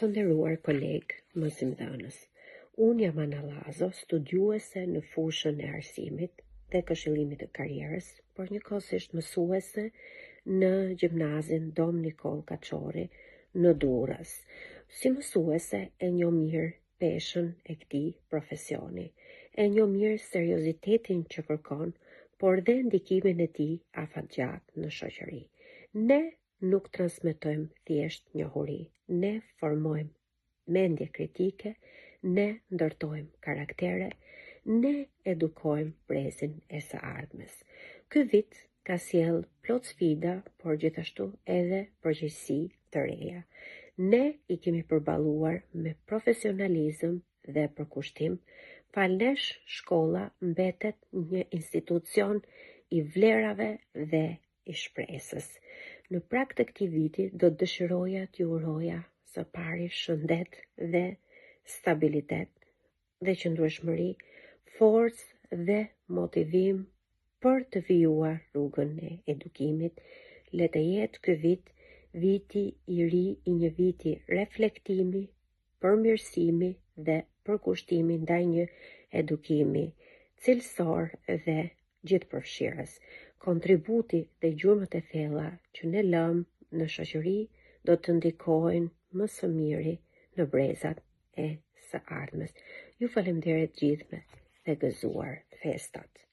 Të nderuar kolegë mësimdhënës, unë jam Ana Lazo, studiuese në fushën e arsimit dhe këshillimit të karrierës, por njëkohësisht mësuese në gjimnazin Dom Nikol Kaçori në Durrës. Si mësuese e njoh mirë peshën e këtij profesioni, e njoh mirë seriozitetin që kërkon, por dhe ndikimin e tij afatgjat në shoqëri. Ne nuk transmetojmë thjesht njohuri, ne formojmë mendje kritike, ne ndërtojmë karaktere, ne edukojmë brezin e së ardhmes. Ky vit ka sjell plot sfida, por gjithashtu edhe përgjegjësi të reja. Ne I kemi përballuar me profesionalizëm dhe përkushtim, falnesh shkolla mbetet një institucion I vlerave dhe I shpresës. Në prag të këtij viti do të dëshiroja t'ju uroja së pari shëndet dhe stabilitet dhe qëndrueshmëri, forcë dhe motivim për të vijuar rrugën e edukimit. Le të jetë ky vit viti I ri I një viti reflektimi, përmirësimi dhe përkushtimi ndaj një edukimi cilësor dhe gjithëpërfshirës. Kontributi dhe gjurmët e thella që ne lëmë në shoqëri do të ndikojnë më së miri në brezat e së ardhmes. Ju falenderoj gjithëve dhe gëzuar festat.